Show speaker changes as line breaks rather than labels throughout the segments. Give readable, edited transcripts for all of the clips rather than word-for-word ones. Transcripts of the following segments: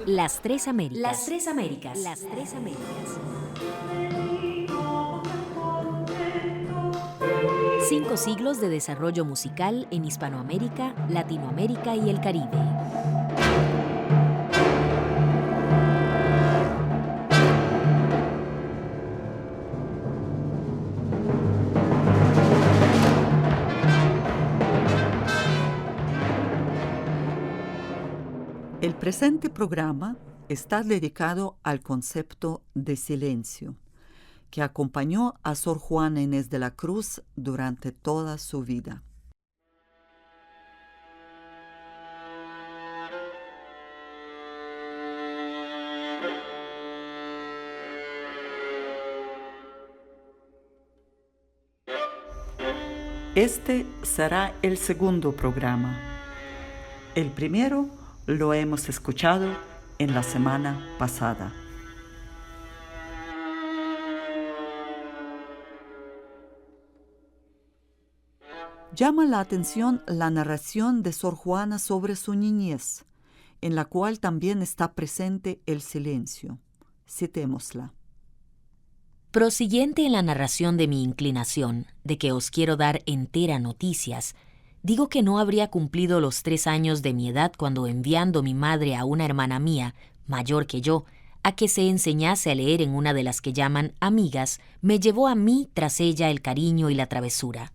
Las Tres Américas.
Las Tres Américas.
Las Tres Américas. 5 siglos de desarrollo musical en Hispanoamérica, Latinoamérica y el Caribe.
El presente programa está dedicado al concepto de silencio, que acompañó a Sor Juana Inés de la Cruz durante toda su vida. Este será el segundo programa. El primero lo hemos escuchado en la semana pasada. Llama la atención la narración de Sor Juana sobre su niñez, en la cual también está presente el silencio. Citémosla.
Prosiguiente en la narración de mi inclinación, de que os quiero dar entera noticias, digo que no habría cumplido los 3 años de mi edad cuando, enviando mi madre a una hermana mía, mayor que yo, a que se enseñase a leer en una de las que llaman amigas, me llevó a mí tras ella el cariño y la travesura.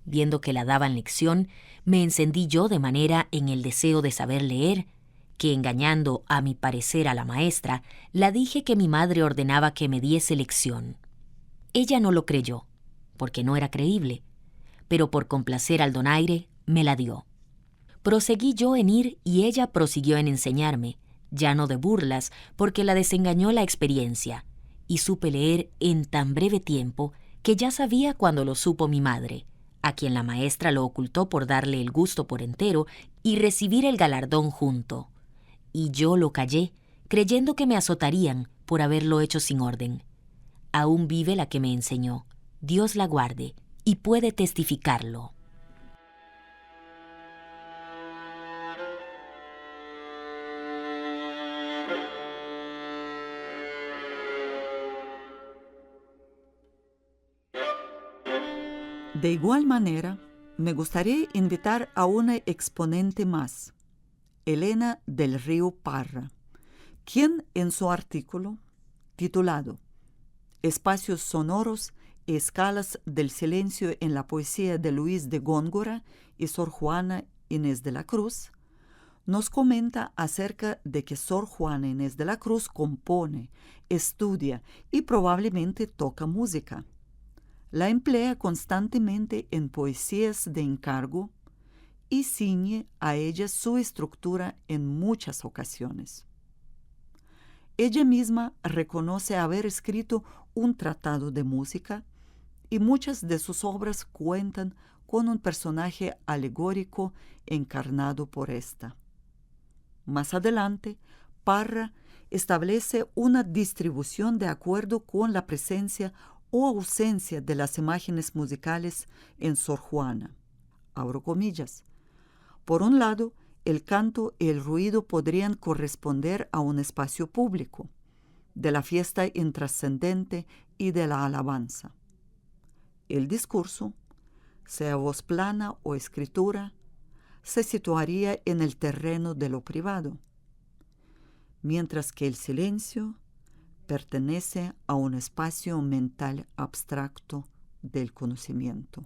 Viendo que la daban lección, me encendí yo de manera en el deseo de saber leer, que, engañando a mi parecer a la maestra, la dije que mi madre ordenaba que me diese lección. Ella no lo creyó, porque no era creíble, pero por complacer al donaire me la dio. Proseguí yo en ir y ella prosiguió en enseñarme, ya no de burlas, porque la desengañó la experiencia, y supe leer en tan breve tiempo que ya sabía cuando lo supo mi madre, a quien la maestra lo ocultó por darle el gusto por entero y recibir el galardón junto. Y yo lo callé, creyendo que me azotarían por haberlo hecho sin orden. Aún vive la que me enseñó, Dios la guarde, y puede testificarlo.
De igual manera, me gustaría invitar a una exponente más, Elena del Río Parra, quien en su artículo, titulado Espacios sonoros y escalas del silencio en la poesía de Luis de Góngora y Sor Juana Inés de la Cruz, nos comenta acerca de que Sor Juana Inés de la Cruz compone, estudia y probablemente toca música. La emplea constantemente en poesías de encargo y ciñe a ella su estructura en muchas ocasiones. Ella misma reconoce haber escrito un tratado de música y muchas de sus obras cuentan con un personaje alegórico encarnado por esta. Más adelante, Parra establece una distribución de acuerdo con la presencia o ausencia de las imágenes musicales en Sor Juana. Abro comillas. Por un lado, el canto y el ruido podrían corresponder a un espacio público, de la fiesta intrascendente y de la alabanza. El discurso, sea voz plana o escritura, se situaría en el terreno de lo privado, mientras que el silencio pertenece a un espacio mental abstracto del conocimiento.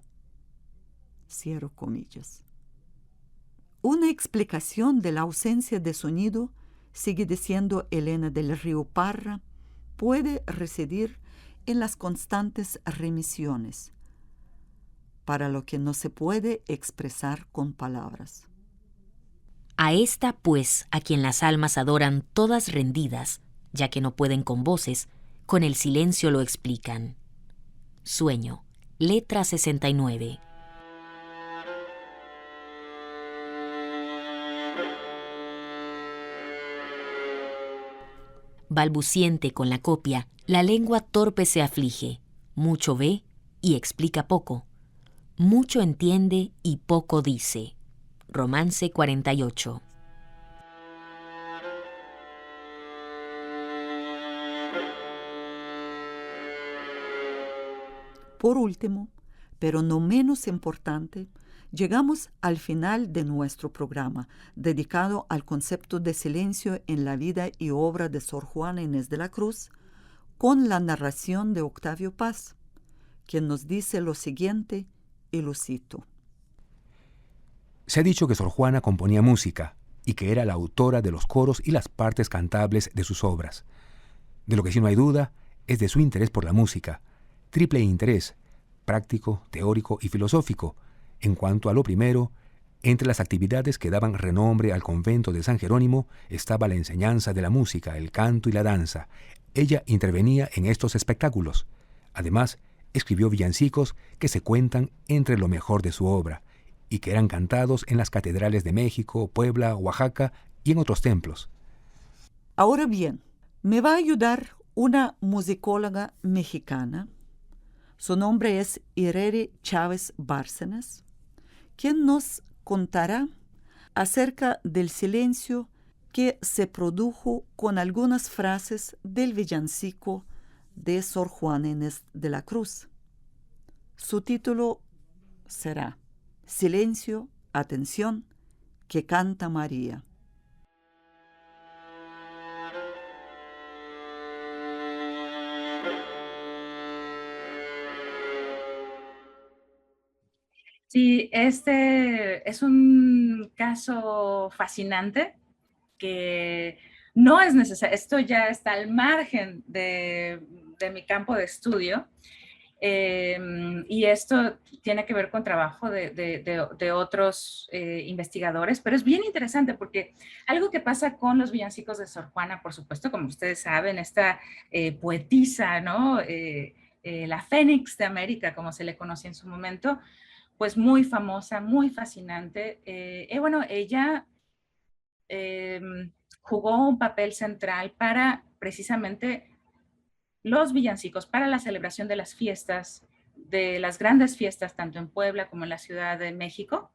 Cierro comillas. Una explicación de la ausencia de sonido, sigue diciendo Elena del Río Parra, puede residir en las constantes remisiones, para lo que no se puede expresar con palabras.
A esta, pues, a quien las almas adoran todas rendidas, ya que no pueden con voces, con el silencio lo explican. Sueño, letra 69. Balbuciente con la copia, la lengua torpe se aflige, mucho ve y explica poco, mucho entiende y poco dice. Romance 48.
Por último, pero no menos importante, llegamos al final de nuestro programa, dedicado al concepto de silencio en la vida y obra de Sor Juana Inés de la Cruz, con la narración de Octavio Paz, quien nos dice lo siguiente, y lo cito.
Se ha dicho que Sor Juana componía música y que era la autora de los coros y las partes cantables de sus obras. De lo que sí no hay duda es de su interés por la música, triple interés, práctico, teórico y filosófico. En cuanto a lo primero, entre las actividades que daban renombre al convento de San Jerónimo estaba la enseñanza de la música, el canto y la danza. Ella intervenía en estos espectáculos. Además, escribió villancicos que se cuentan entre lo mejor de su obra y que eran cantados en las catedrales de México, Puebla, Oaxaca y en otros templos.
Ahora bien, me va a ayudar una musicóloga mexicana. Su nombre es Ireri Chávez Bárcenas, quien nos contará acerca del silencio que se produjo con algunas frases del villancico de Sor Juana Inés de la Cruz. Su título será Silencio, atención, que canta María.
Sí, este es un caso fascinante que no es necesario, esto ya está al margen de mi campo de estudio, y esto tiene que ver con trabajo de otros investigadores, pero es bien interesante porque algo que pasa con los villancicos de Sor Juana, por supuesto, como ustedes saben, esta poetisa, ¿no? La Fénix de América, como se le conocía en su momento, pues muy famosa, muy fascinante. Bueno, ella jugó un papel central para precisamente los villancicos, para la celebración de las fiestas, de las grandes fiestas, tanto en Puebla como en la Ciudad de México,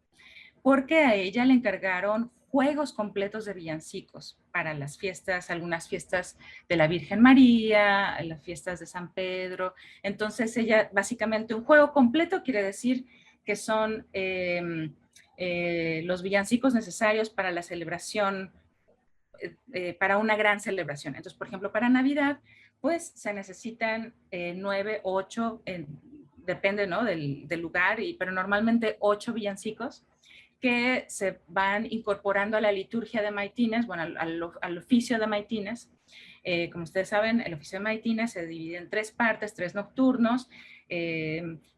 porque a ella le encargaron juegos completos de villancicos para las fiestas, algunas fiestas de la Virgen María, las fiestas de San Pedro. Entonces ella, básicamente un juego completo quiere decir que son los villancicos necesarios para la celebración, para una gran celebración. Entonces, por ejemplo, para Navidad, pues se necesitan 9, 8, depende, ¿no? del lugar, pero normalmente 8 villancicos que se van incorporando a la liturgia de Maitines, bueno, al oficio de Maitines. Como ustedes saben, el oficio de Maitines se divide en 3 partes, 3 nocturnos,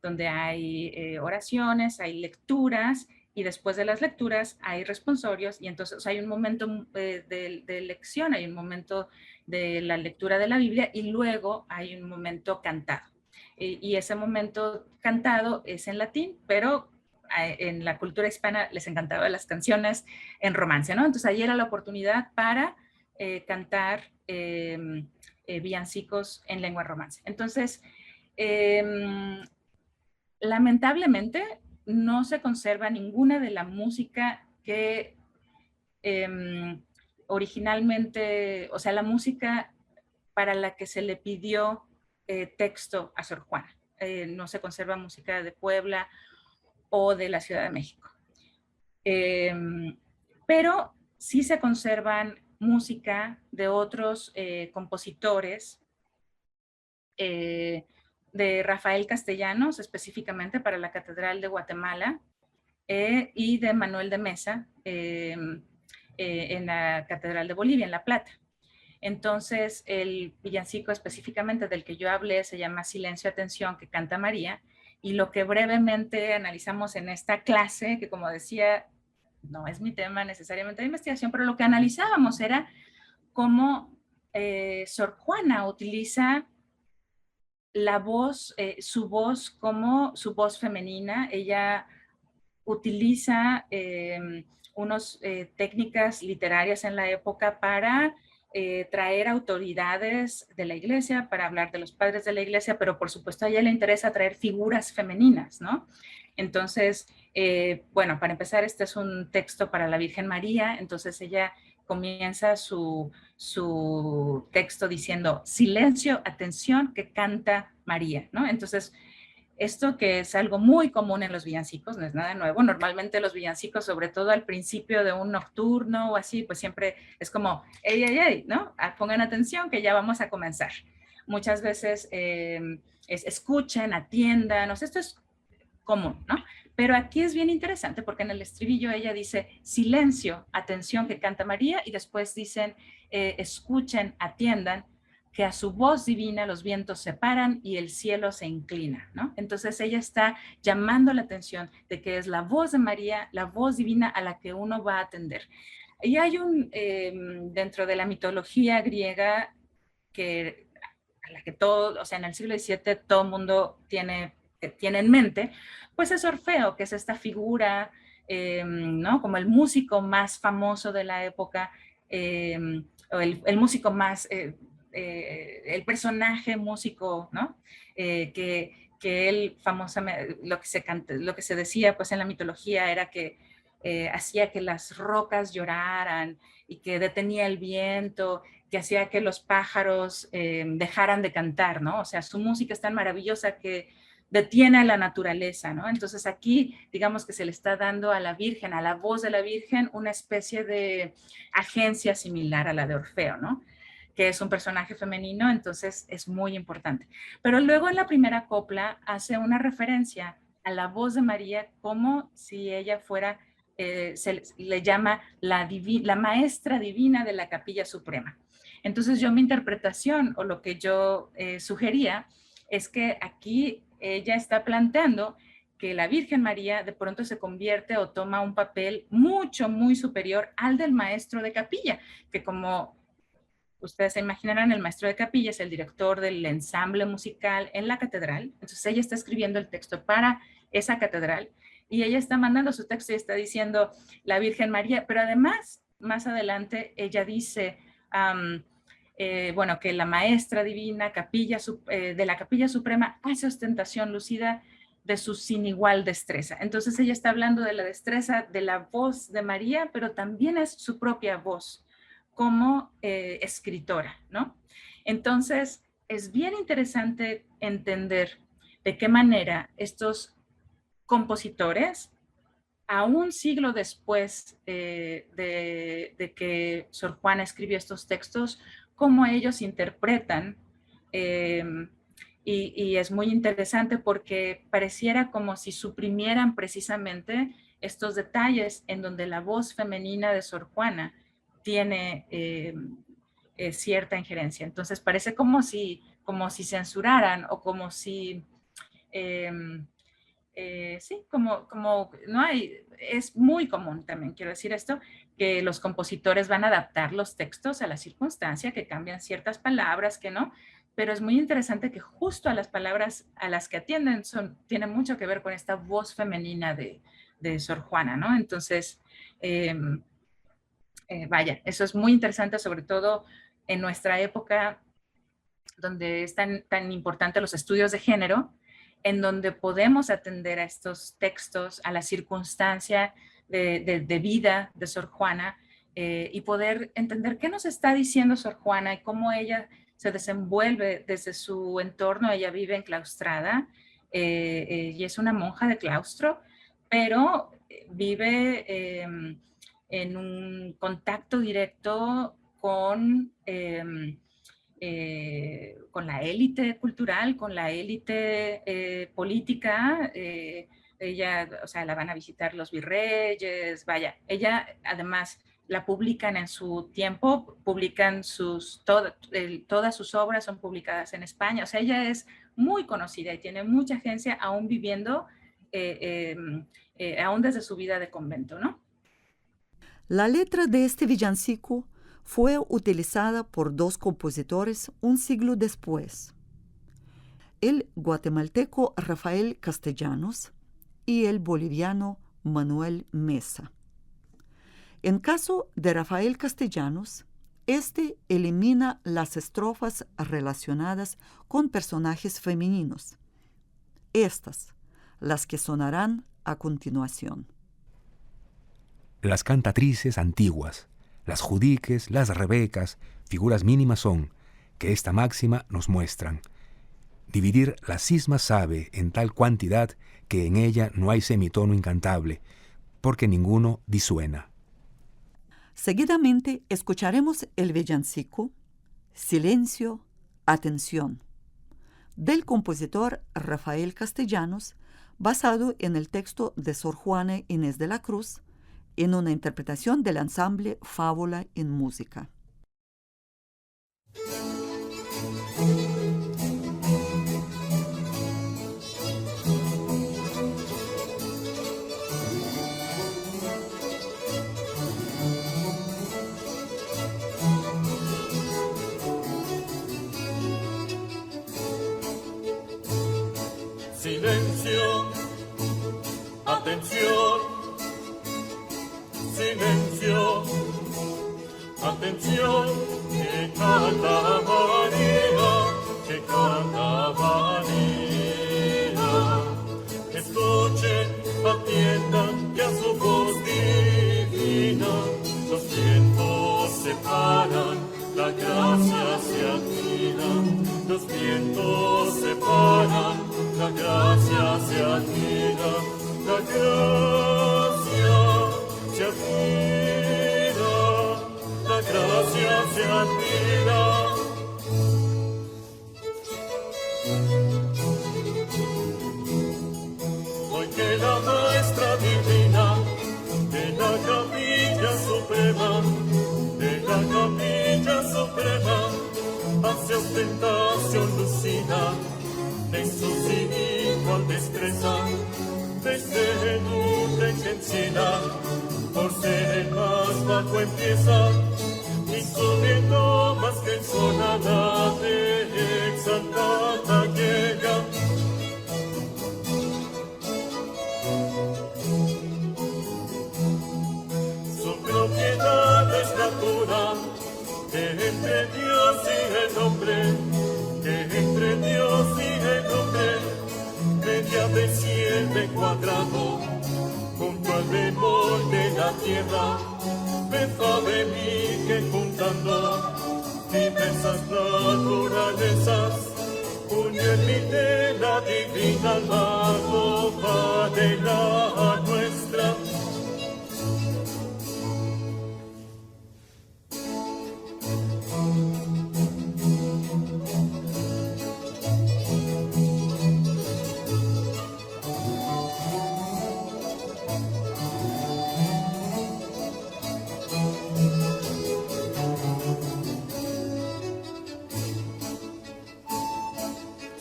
donde hay oraciones, hay lecturas, y después de las lecturas hay responsorios, y entonces hay un momento de lección, hay un momento de la lectura de la Biblia, y luego hay un momento cantado. Y ese momento cantado es en latín, pero en la cultura hispana les encantaban las canciones en romance, ¿no? Entonces ahí era la oportunidad para cantar villancicos en lengua romance. Entonces, lamentablemente no se conserva ninguna de la música que originalmente, o sea, la música para la que se le pidió texto a Sor Juana. No se conserva música de Puebla o de la Ciudad de México. Pero sí se conservan música de otros compositores, de Rafael Castellanos, específicamente para la Catedral de Guatemala, y de Manuel de Mesa, en la Catedral de Bolivia, en La Plata. Entonces, el villancico específicamente del que yo hablé se llama Silencio, atención, que canta María, y lo que brevemente analizamos en esta clase, que como decía, no es mi tema necesariamente de investigación, pero lo que analizábamos era cómo Sor Juana utiliza la voz, su voz como su voz femenina. Ella utiliza unas técnicas literarias en la época para traer autoridades de la iglesia, para hablar de los padres de la iglesia, pero por supuesto a ella le interesa traer figuras femeninas, ¿no? Entonces, bueno, para empezar, este es un texto para la Virgen María, entonces ella comienza su texto diciendo, silencio, atención, que canta María, ¿no? Entonces, Esto que es algo muy común en los villancicos, no es nada nuevo. Normalmente los villancicos, sobre todo al principio de un nocturno o así, pues siempre es como, ey, ey, ey, ¿no? Pongan atención que ya vamos a comenzar. Muchas veces escuchen, atiendan, o sea, esto es común, ¿no? Pero aquí es bien interesante porque en el estribillo ella dice, silencio, atención, que canta María, y después dicen, escuchen, atiendan, que a su voz divina los vientos se paran y el cielo se inclina, ¿no? Entonces ella está llamando la atención de que es la voz de María, la voz divina a la que uno va a atender. Y hay dentro de la mitología griega, a la que todo, o sea, en el siglo XVII todo el mundo tiene en mente, pues es Orfeo, que es esta figura, ¿no? Como el músico más famoso de la época, o el músico más... el personaje músico, ¿no? Que él famosamente, lo que se decía pues en la mitología era que hacía que las rocas lloraran y que detenía el viento, que hacía que los pájaros dejaran de cantar, ¿no? O sea, su música es tan maravillosa que detiene a la naturaleza, ¿no? Entonces aquí, digamos que se le está dando a la Virgen, a la voz de la Virgen, una especie de agencia similar a la de Orfeo, ¿no? Que es un personaje femenino, entonces es muy importante. Pero luego en la primera copla hace una referencia a la voz de María como si ella fuera, se le llama la maestra divina de la Capilla Suprema. Entonces mi interpretación o lo que yo sugería es que aquí ella está planteando que la Virgen María de pronto se convierte o toma un papel muy superior al del maestro de capilla, que como ustedes se imaginarán, el maestro de capilla es el director del ensamble musical en la catedral. Entonces ella está escribiendo el texto para esa catedral y ella está mandando su texto y está diciendo la Virgen María, pero además, más adelante, ella dice, bueno, que la maestra divina de la Capilla Suprema hace ostentación lucida de su sin igual destreza. Entonces ella está hablando de la destreza de la voz de María, pero también es su propia voz como escritora, ¿no? Entonces, es bien interesante entender de qué manera estos compositores, a un siglo después de que Sor Juana escribió estos textos, cómo ellos interpretan, y es muy interesante porque pareciera como si suprimieran precisamente estos detalles en donde la voz femenina de Sor Juana tiene cierta injerencia. Entonces parece como si censuraran o como si, sí, como no hay, es muy común también, quiero decir esto, que los compositores van a adaptar los textos a la circunstancia, que cambian ciertas palabras, que no, pero es muy interesante que justo a las palabras a las que atienden tiene mucho que ver con esta voz femenina de Sor Juana, ¿no? Entonces, vaya, eso es muy interesante, sobre todo en nuestra época, donde es tan importante los estudios de género, en donde podemos atender a estos textos, a la circunstancia de vida de Sor Juana, y poder entender qué nos está diciendo Sor Juana y cómo ella se desenvuelve desde su entorno. Ella vive enclaustrada y es una monja de claustro, pero vive en un contacto directo con la élite cultural, con la élite política. Ella, o sea, la van a visitar los virreyes, vaya, ella además la publican en su tiempo, publican todas sus obras son publicadas en España, o sea, ella es muy conocida y tiene mucha agencia aún viviendo, aún desde su vida de convento, ¿no?
La letra de este villancico fue utilizada por dos compositores un siglo después, el guatemalteco Rafael Castellanos y el boliviano Manuel Mesa. En caso de Rafael Castellanos, este elimina las estrofas relacionadas con personajes femeninos, estas, las que sonarán a continuación.
Las cantatrices antiguas, las judiques, las rebecas, figuras mínimas son, que esta máxima nos muestran. Dividir la cisma sabe en tal cuantidad que en ella no hay semitono incantable, porque ninguno disuena.
Seguidamente escucharemos el villancico Silencio, Atención, del compositor Rafael Castellanos, basado en el texto de Sor Juana Inés de la Cruz, en una interpretación del ensamble Fábula en Música.
Silencio, atención, silencio, atención, que canta María, que canta María. Escuchen, atiendan, que a su voz divina los vientos se paran, la gracia se admira, los vientos se paran. La gracia se admira, la gracia se admira, la gracia se admira. Hoy que la maestra divina de la capilla suprema, hace ostentación lucida de su igual destreza, desde nuestra intensidad, por ser el más bajo empieza, y subiendo más que en sonada de exaltada llega. Su propiedad es natura, que entre Dios y el hombre, que entre Dios y el hombre, media de 7 cuadrado, junto al bemol de la tierra, me sabe mí que juntando diversas naturalezas, une en la divina alma de la nuestra.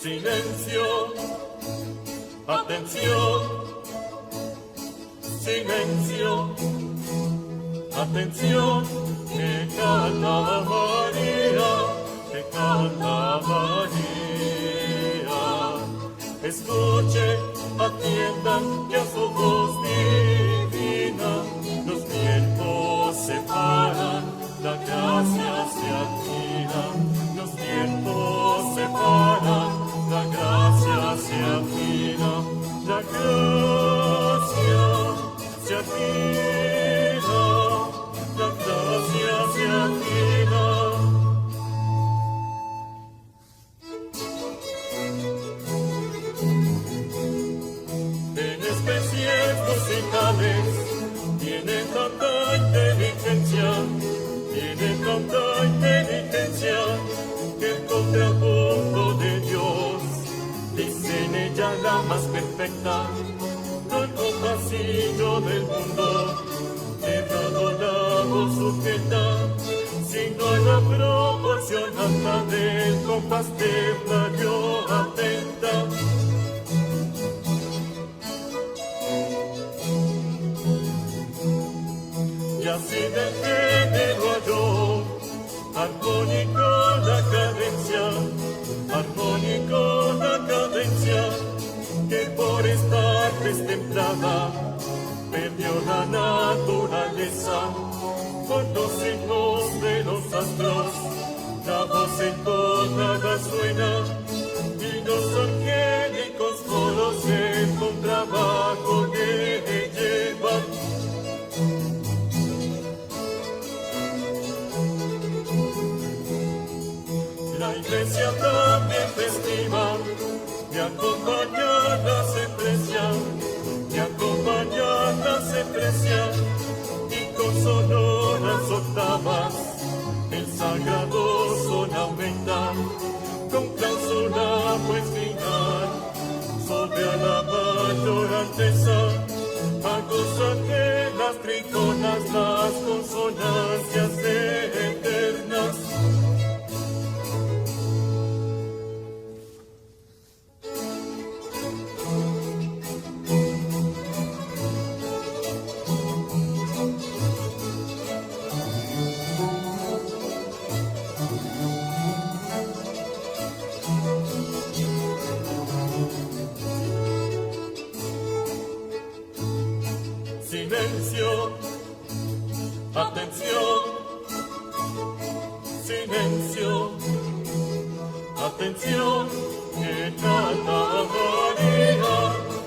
Silencio, atención, silencio, atención, que canta María, que canta María. Escuchen, atiendan, que a su voz divina los vientos se paran, la gracia se admira, los vientos se paran. La gracia se admira, la gracia se admira, la gracia se admira. En especies musicales tiene tanta inteligencia, que el contrapunto de Dios dice en ella la más perfecta, no el compasillo del mundo, quebrado la voz sujeta, sino en la proporción alta del compás templario atenta. Y así del género halló armónico la cadencia, armónico la cadencia, que por estar destemplada perdió la naturaleza. Por los signos de los astros, la voz entonada suena, y los angélicos coros en contrabajo que llevan. La iglesia también festeja lágrima, me acompañará me acompañará y con sonoras octavas el sagrado son aumentar, con cláusula pues final, sobre a la mayor alteza, a gozar de las triconas, las consonancias eternas. Silencio, atención, silencio, atención, que canta María,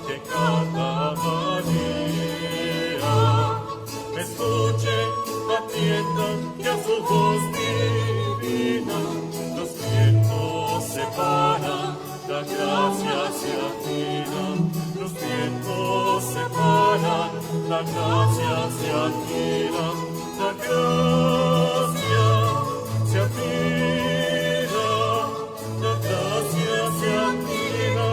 que canta María. Escuchen, atiendan, que a su voz divina los vientos se paran, la gracia se admira, los vientos se paran, la gracia se admira, la gracia se admira, la gracia se admira.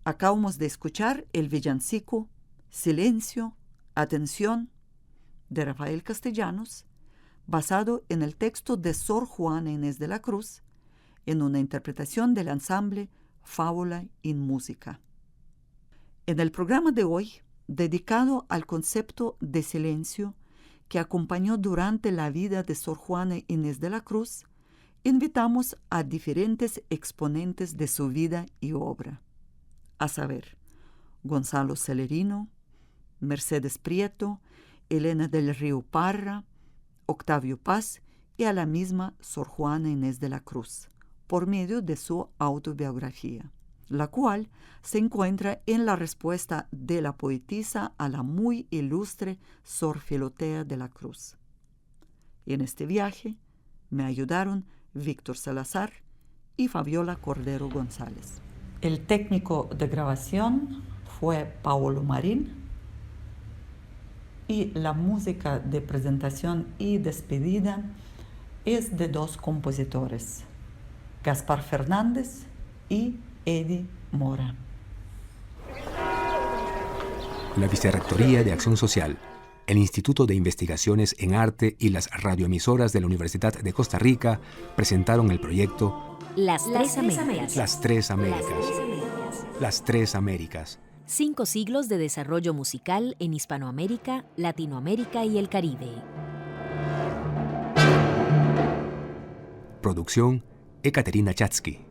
Acabamos de escuchar el villancico Silencio, Atención de Rafael Castellanos, basado en el texto de Sor Juana Inés de la Cruz, en una interpretación del ensamble Fábula in Música. En el programa de hoy, dedicado al concepto de silencio que acompañó durante la vida de Sor Juana Inés de la Cruz, invitamos a diferentes exponentes de su vida y obra, a saber, Gonzalo Celerino, Mercedes Prieto, Elena del Río Parra, Octavio Paz y a la misma Sor Juana Inés de la Cruz, por medio de su autobiografía, la cual se encuentra en la respuesta de la poetisa a la muy ilustre Sor Filotea de la Cruz. En este viaje me ayudaron Víctor Salazar y Fabiola Cordero González. El técnico de grabación fue Paolo Marín y la música de presentación y despedida es de dos compositores, Gaspar Fernández y Eddie Mora.
La Vicerrectoría de Acción Social, el Instituto de Investigaciones en Arte y las radioemisoras de la Universidad de Costa Rica presentaron el proyecto
Las Tres Américas.
Las Tres Américas. Las Tres Américas.
5 siglos de desarrollo musical en Hispanoamérica, Latinoamérica y el Caribe.
Producción, Ekaterina Chatsky.